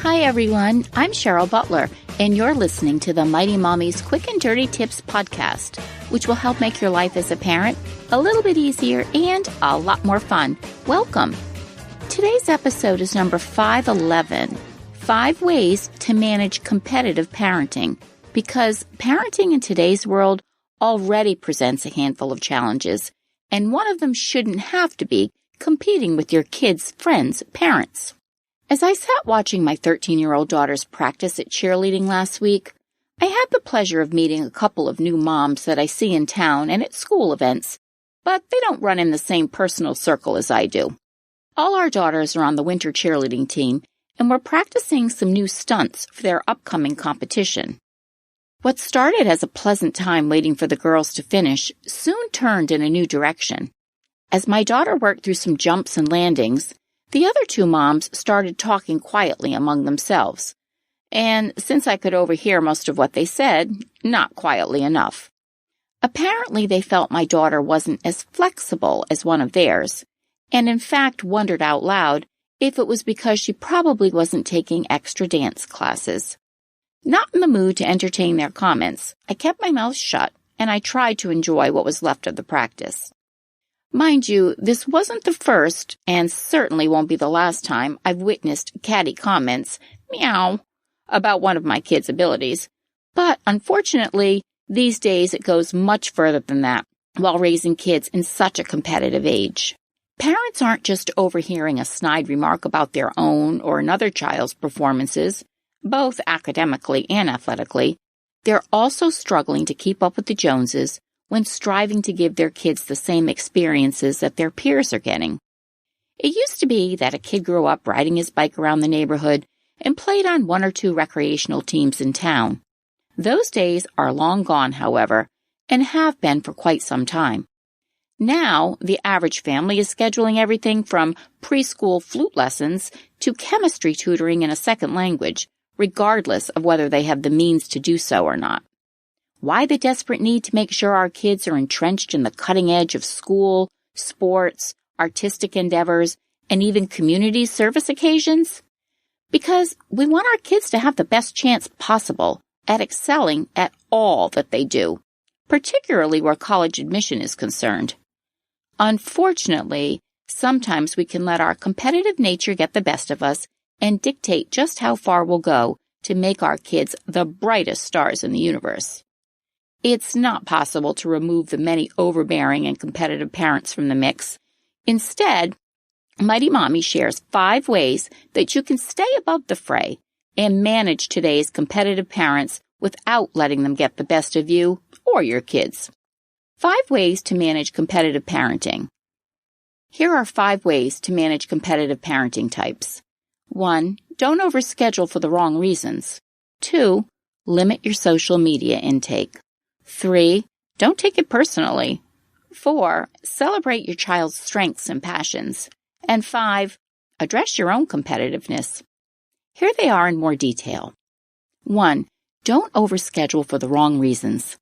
Hi everyone, I'm Cheryl Butler, and you're listening to the Mighty Mommy's Quick and Dirty Tips podcast, which will help make your life as a parent a little bit easier and a lot more fun. Welcome! Today's episode is number 511, 5 Ways to Manage Competitive Parenting, because parenting in today's world already presents a handful of challenges, and one of them shouldn't have to be competing with your kids' friends' parents. As I sat watching my 13-year-old daughter's practice at cheerleading last week, I had the pleasure of meeting a couple of new moms that I see in town and at school events, but they don't run in the same personal circle as I do. All our daughters are on the winter cheerleading team, and we're practicing some new stunts for their upcoming competition. What started as a pleasant time waiting for the girls to finish soon turned in a new direction. As my daughter worked through some jumps and landings, the other two moms started talking quietly among themselves, and since I could overhear most of what they said, not quietly enough. Apparently, they felt my daughter wasn't as flexible as one of theirs, and in fact wondered out loud if it was because she probably wasn't taking extra dance classes. Not in the mood to entertain their comments, I kept my mouth shut, and I tried to enjoy what was left of the practice. Mind you, this wasn't the first, and certainly won't be the last time, I've witnessed catty comments, meow, about one of my kids' abilities. But unfortunately, these days it goes much further than that, while raising kids in such a competitive age. Parents aren't just overhearing a snide remark about their own or another child's performances, both academically and athletically. They're also struggling to keep up with the Joneses when striving to give their kids the same experiences that their peers are getting. It used to be that a kid grew up riding his bike around the neighborhood and played on 1 or 2 recreational teams in town. Those days are long gone, however, and have been for quite some time. Now, the average family is scheduling everything from preschool flute lessons to chemistry tutoring in a second language, regardless of whether they have the means to do so or not. Why the desperate need to make sure our kids are entrenched in the cutting edge of school, sports, artistic endeavors, and even community service occasions? Because we want our kids to have the best chance possible at excelling at all that they do, particularly where college admission is concerned. Unfortunately, sometimes we can let our competitive nature get the best of us and dictate just how far we'll go to make our kids the brightest stars in the universe. It's not possible to remove the many overbearing and competitive parents from the mix. Instead, Mighty Mommy shares 5 ways that you can stay above the fray and manage today's competitive parents without letting them get the best of you or your kids. 5 ways to manage competitive parenting. Here are 5 ways to manage competitive parenting types. 1. Don't overschedule for the wrong reasons. 2. Limit your social media intake. 3. Don't take it personally. 4. Celebrate your child's strengths and passions. And 5. Address your own competitiveness. Here they are in more detail. 1. Don't overschedule for the wrong reasons.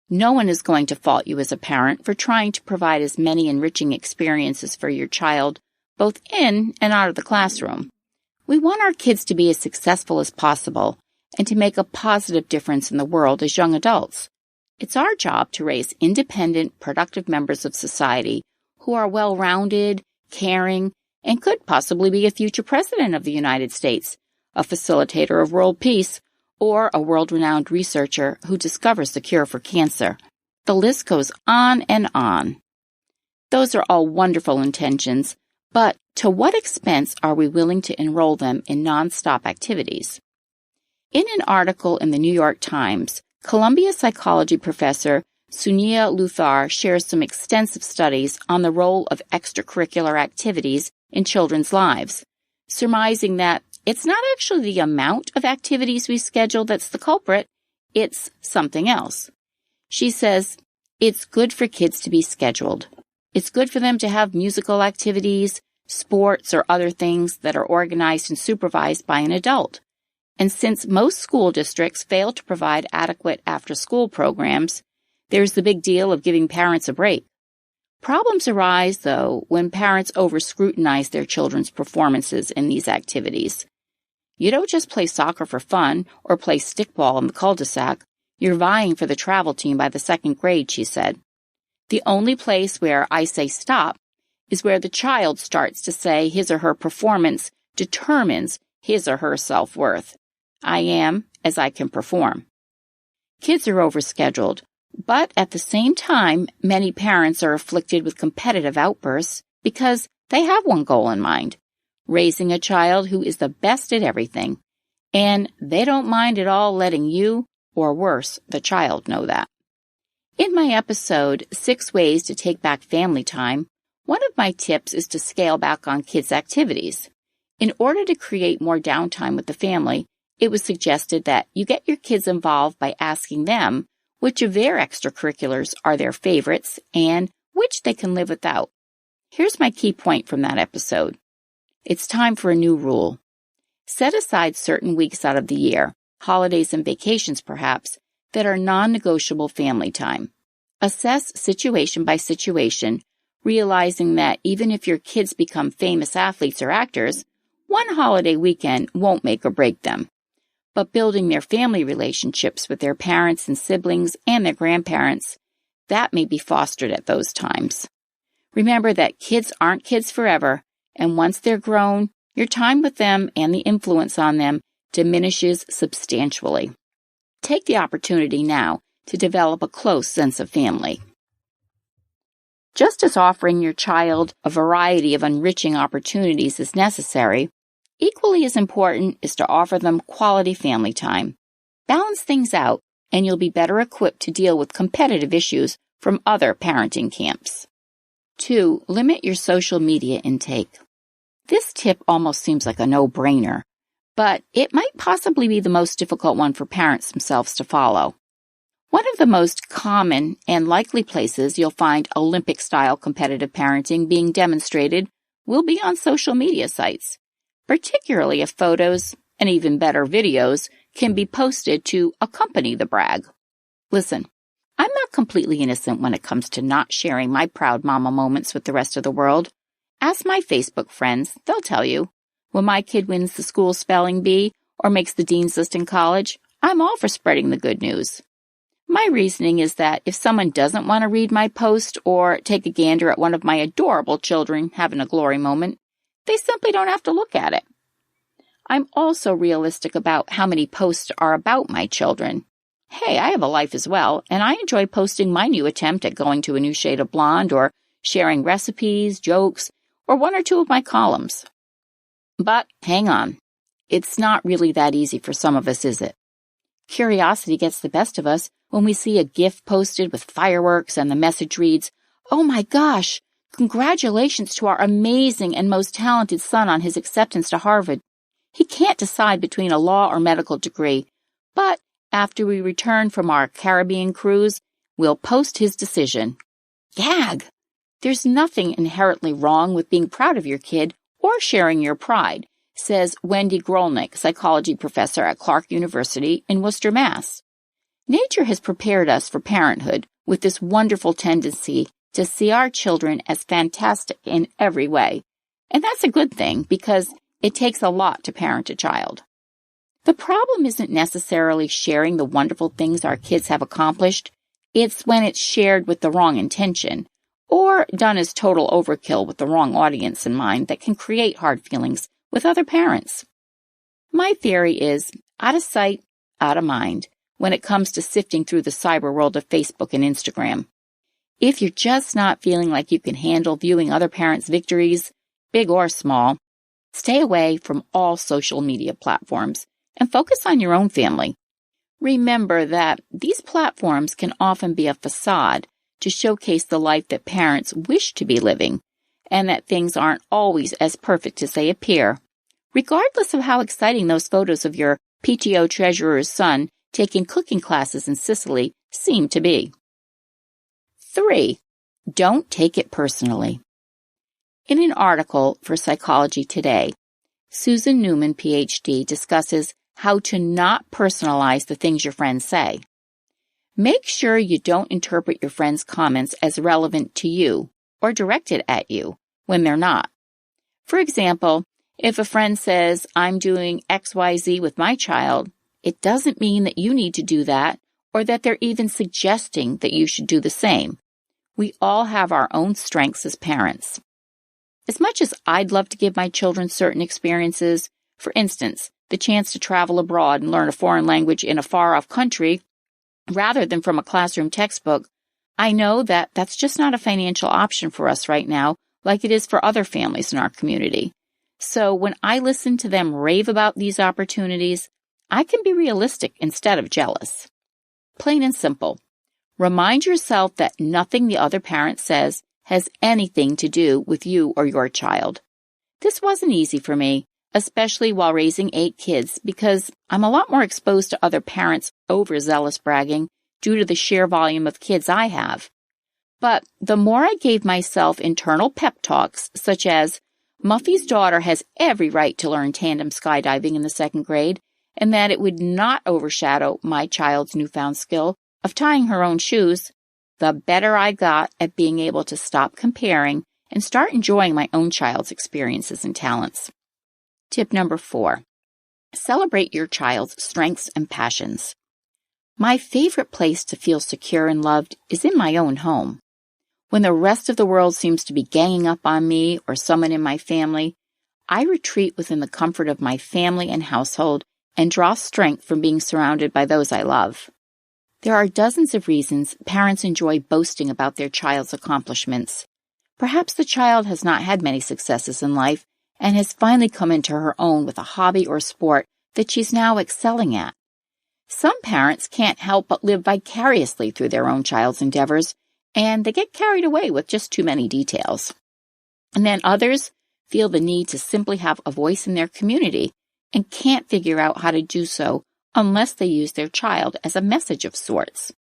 No one is going to fault you as a parent for trying to provide as many enriching experiences for your child, both in and out of the classroom. We want our kids to be as successful as possible and to make a positive difference in the world as young adults. It's our job to raise independent, productive members of society who are well-rounded, caring, and could possibly be a future president of the United States, a facilitator of world peace, or a world-renowned researcher who discovers the cure for cancer. The list goes on and on. Those are all wonderful intentions, but to what expense are we willing to enroll them in nonstop activities? In an article in the New York Times, Columbia psychology professor Sunia Luthar shares some extensive studies on the role of extracurricular activities in children's lives, surmising that it's not actually the amount of activities we schedule that's the culprit, it's something else. She says, it's good for kids to be scheduled. It's good for them to have musical activities, sports, or other things that are organized and supervised by an adult. And since most school districts fail to provide adequate after-school programs, there's the big deal of giving parents a break. Problems arise, though, when parents over-scrutinize their children's performances in these activities. You don't just play soccer for fun or play stickball in the cul-de-sac. You're vying for the travel team by the 2nd grade, she said. The only place where I say stop is where the child starts to say his or her performance determines his or her self-worth. I am as I can perform. Kids are overscheduled, but at the same time, many parents are afflicted with competitive outbursts because they have one goal in mind, raising a child who is the best at everything, and they don't mind at all letting you, or worse, the child, know that. In my episode, 6 Ways to Take Back Family Time, one of my tips is to scale back on kids' activities. In order to create more downtime with the family, it was suggested that you get your kids involved by asking them which of their extracurriculars are their favorites and which they can live without. Here's my key point from that episode. It's time for a new rule. Set aside certain weeks out of the year, holidays and vacations perhaps, that are non-negotiable family time. Assess situation by situation, realizing that even if your kids become famous athletes or actors, one holiday weekend won't make or break them. But building their family relationships with their parents and siblings and their grandparents, that may be fostered at those times. Remember that kids aren't kids forever, and once they're grown, your time with them and the influence on them diminishes substantially. Take the opportunity now to develop a close sense of family. Just as offering your child a variety of enriching opportunities is necessary, equally as important is to offer them quality family time. Balance things out, and you'll be better equipped to deal with competitive issues from other parenting camps. 2. Limit your social media intake. This tip almost seems like a no-brainer, but it might possibly be the most difficult one for parents themselves to follow. One of the most common and likely places you'll find Olympic-style competitive parenting being demonstrated will be on social media sites, particularly if photos, and even better videos, can be posted to accompany the brag. Listen, I'm not completely innocent when it comes to not sharing my proud mama moments with the rest of the world. Ask my Facebook friends, they'll tell you. When my kid wins the school spelling bee or makes the dean's list in college, I'm all for spreading the good news. My reasoning is that if someone doesn't want to read my post or take a gander at one of my adorable children having a glory moment, they simply don't have to look at it. I'm also realistic about how many posts are about my children. Hey, I have a life as well, and I enjoy posting my new attempt at going to a new shade of blonde or sharing recipes, jokes, or one or two of my columns. But hang on, it's not really that easy for some of us, is it? Curiosity gets the best of us when we see a GIF posted with fireworks and the message reads, "Oh my gosh, congratulations to our amazing and most talented son on his acceptance to Harvard. He can't decide between a law or medical degree, but after we return from our Caribbean cruise, we'll post his decision." Gag! There's nothing inherently wrong with being proud of your kid or sharing your pride, says Wendy Grolnick, psychology professor at Clark University in Worcester, Mass. Nature has prepared us for parenthood with this wonderful tendency to see our children as fantastic in every way. And that's a good thing because it takes a lot to parent a child. The problem isn't necessarily sharing the wonderful things our kids have accomplished. It's when it's shared with the wrong intention or done as total overkill with the wrong audience in mind that can create hard feelings with other parents. My theory is out of sight, out of mind when it comes to sifting through the cyber world of Facebook and Instagram. If you're just not feeling like you can handle viewing other parents' victories, big or small, stay away from all social media platforms and focus on your own family. Remember that these platforms can often be a facade to showcase the life that parents wish to be living, and that things aren't always as perfect as they appear, regardless of how exciting those photos of your PTO treasurer's son taking cooking classes in Sicily seem to be. 3. Don't take it personally. In an article for Psychology Today, Susan Newman, PhD, discusses how to not personalize the things your friends say. Make sure you don't interpret your friends' comments as relevant to you or directed at you when they're not. For example, If a friend says, I'm doing XYZ with my child, it doesn't mean that you need to do that or that they're even suggesting that you should do the same. We all have our own strengths as parents. As much as I'd love to give my children certain experiences, for instance, the chance to travel abroad and learn a foreign language in a far-off country, rather than from a classroom textbook, I know that that's just not a financial option for us right now, like it is for other families in our community. So when I listen to them rave about these opportunities, I can be realistic instead of jealous. Plain and simple. Remind yourself that nothing the other parent says has anything to do with you or your child. This wasn't easy for me, especially while raising 8 kids, because I'm a lot more exposed to other parents' overzealous bragging due to the sheer volume of kids I have. But the more I gave myself internal pep talks, such as, Muffy's daughter has every right to learn tandem skydiving in the 2nd grade, and that it would not overshadow my child's newfound skill of tying her own shoes, the better I got at being able to stop comparing and start enjoying my own child's experiences and talents. Tip number 4. Celebrate your child's strengths and passions. My favorite place to feel secure and loved is in my own home. When the rest of the world seems to be ganging up on me or someone in my family, I retreat within the comfort of my family and household and draw strength from being surrounded by those I love. There are dozens of reasons parents enjoy boasting about their child's accomplishments. Perhaps the child has not had many successes in life and has finally come into her own with a hobby or sport that she's now excelling at. Some parents can't help but live vicariously through their own child's endeavors, and they get carried away with just too many details. And then others feel the need to simply have a voice in their community and can't figure out how to do so unless they use their child as a message of sorts.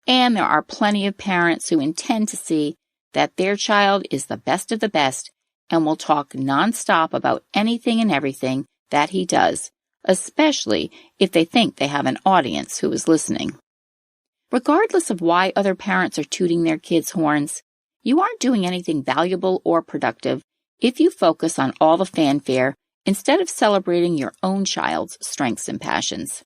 And there are plenty of parents who intend to see that their child is the best of the best and will talk nonstop about anything and everything that he does, especially if they think they have an audience who is listening. Regardless of why other parents are tooting their kids' horns, you aren't doing anything valuable or productive if you focus on all the fanfare instead of celebrating your own child's strengths and passions.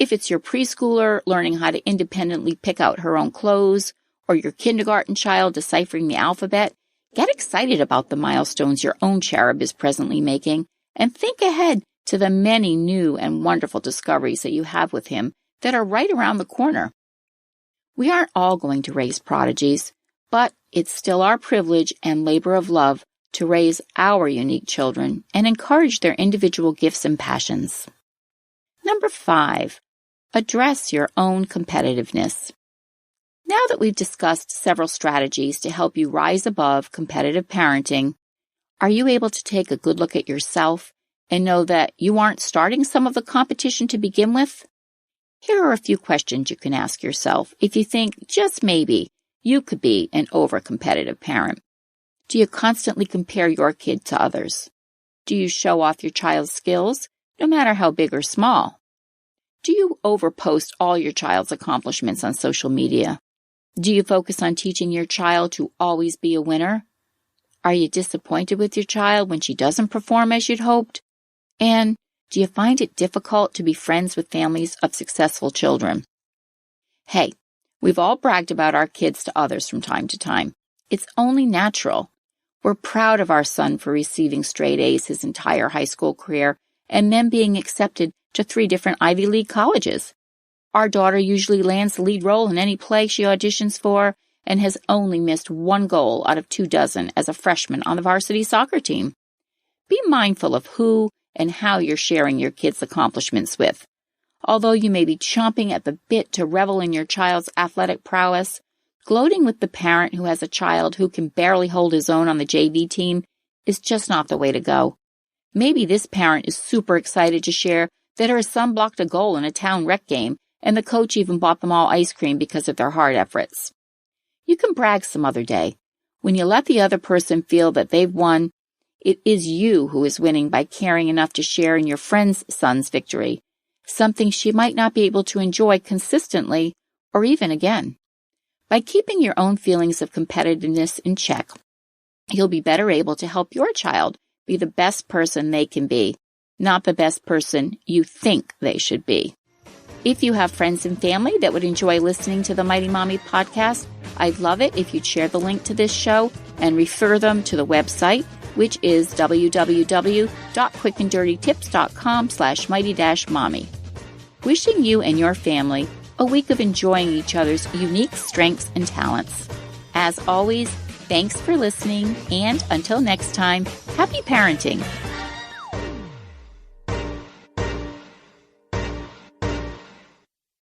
If it's your preschooler learning how to independently pick out her own clothes, or your kindergarten child deciphering the alphabet, get excited about the milestones your own cherub is presently making, and think ahead to the many new and wonderful discoveries that you have with him that are right around the corner. We aren't all going to raise prodigies, but it's still our privilege and labor of love to raise our unique children and encourage their individual gifts and passions. Number 5, address your own competitiveness. Now that we've discussed several strategies to help you rise above competitive parenting, are you able to take a good look at yourself and know that you aren't starting some of the competition to begin with? Here are a few questions you can ask yourself if you think, just maybe, you could be an over-competitive parent. Do you constantly compare your kid to others? Do you show off your child's skills, no matter how big or small? Do you overpost all your child's accomplishments on social media? Do you focus on teaching your child to always be a winner? Are you disappointed with your child when she doesn't perform as you'd hoped? And do you find it difficult to be friends with families of successful children? Hey, we've all bragged about our kids to others from time to time. It's only natural. We're proud of our son for receiving straight A's his entire high school career and then being accepted to 3 different Ivy League colleges. Our daughter usually lands the lead role in any play she auditions for and has only missed 1 goal out of 24 as a freshman on the varsity soccer team. Be mindful of who and how you're sharing your kids' accomplishments with. Although you may be chomping at the bit to revel in your child's athletic prowess, gloating with the parent who has a child who can barely hold his own on the JV team is just not the way to go. Maybe this parent is super excited to share that her son blocked a goal in a town rec game and the coach even bought them all ice cream because of their hard efforts. You can brag some other day. When you let the other person feel that they've won, it is you who is winning by caring enough to share in your friend's son's victory, something she might not be able to enjoy consistently or even again. By keeping your own feelings of competitiveness in check, you'll be better able to help your child be the best person they can be, not the best person you think they should be. If you have friends and family that would enjoy listening to the Mighty Mommy podcast, I'd love it if you'd share the link to this show and refer them to the website, which is www.quickanddirtytips.com/mighty-mommy. Wishing you and your family a week of enjoying each other's unique strengths and talents. As always, thanks for listening, and until next time, happy parenting.